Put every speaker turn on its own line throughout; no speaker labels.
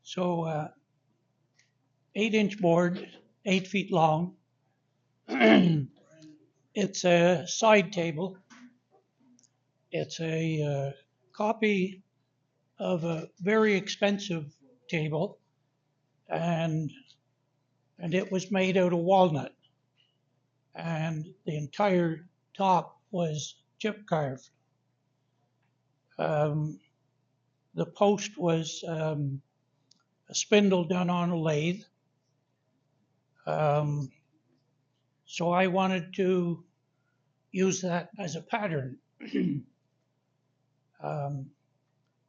So 8-inch board, 8 feet long. It's a side table. It's a copy of a very expensive table, and it was made out of walnut, and the entire top was chip carved. Um, the post was a spindle done on a lathe. Um, so I wanted to use that as a pattern. um,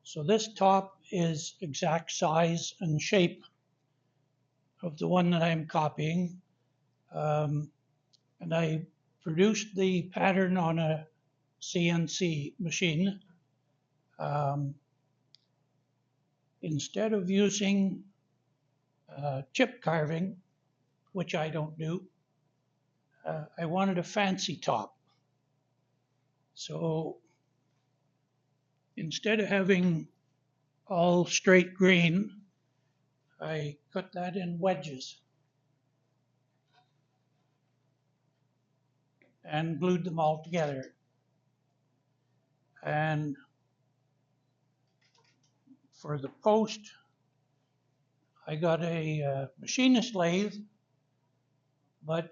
so this top is exact size and shape of the one that I'm copying. Um, and I produced the pattern on a CNC machine. Um, Instead of using chip carving, which I don't do, I wanted a fancy top. So instead of having all straight grain, I cut that in wedges and glued them all together. And for the post, I got a machinist lathe, but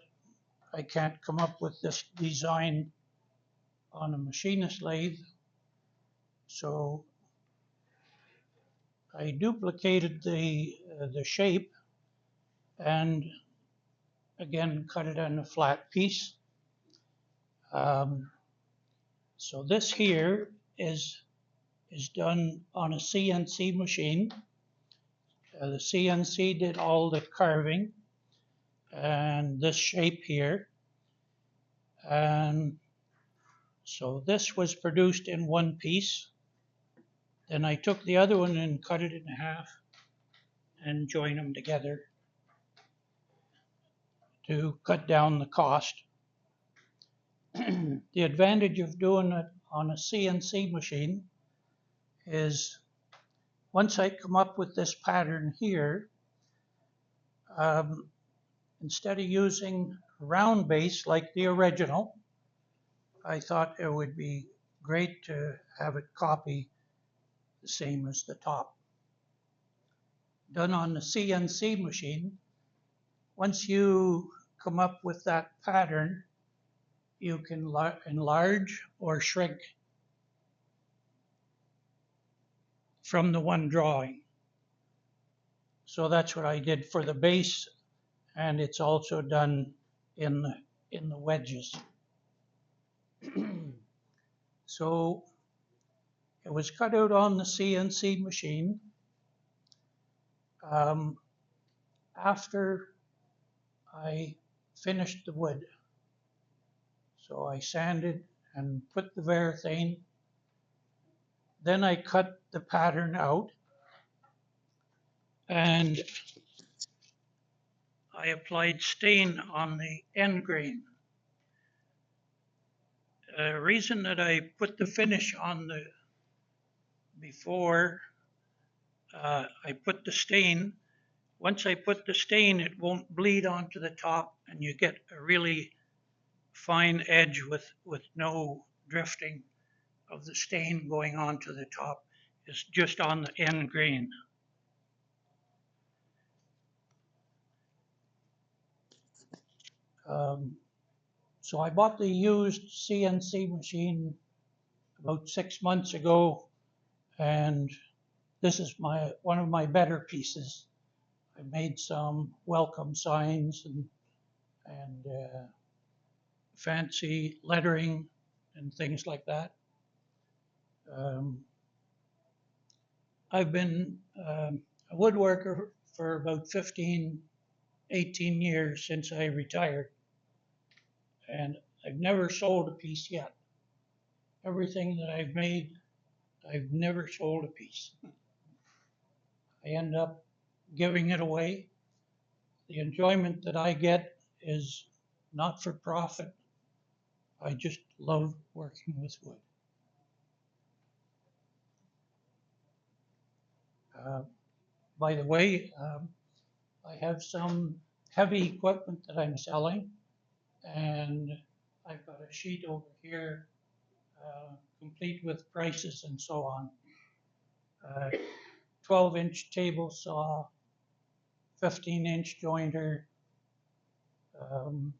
I can't come up with this design on a machinist lathe. So I duplicated the shape and again cut it on a flat piece. Um, so this here is done on a CNC machine. The CNC did all the carving and this shape here. And so this was produced in one piece. Then I took the other one and cut it in half and joined them together to cut down the cost. The advantage of doing it on a CNC machine is once I come up with this pattern here, instead of using a round base like the original, I thought it would be great to have it copy the same as the top. Done on the CNC machine, once you come up with that pattern, you can enlarge or shrink from the one drawing. So that's what I did for the base, and it's also done in the wedges. So it was cut out on the CNC machine. After I finished the wood, so I sanded and put the varathane. Then I cut the pattern out and I applied stain on the end grain. The reason that I put the finish on the before I put the stain, once I put the stain, it won't bleed onto the top and you get a really fine edge with no drifting of the stain going onto the top. It's just on the end grain. So I bought the used CNC machine about 6 months ago, and this is one of my better pieces. I made some welcome signs and fancy lettering and things like that. I've been a woodworker for about 15, 18 years since I retired, and I've never sold a piece yet. Everything that I've made, I've never sold a piece. I end up giving it away. The enjoyment that I get is not for profit. I just love working with wood. Uh, By the way, I have some heavy equipment that I'm selling, and I've got a sheet over here, complete with prices and so on. 12-inch table saw, 15-inch jointer, um,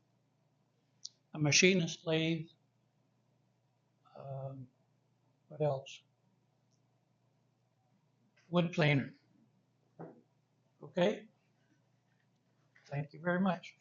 a machinist lathe, um, what else? Wood planer. Okay, thank you very much.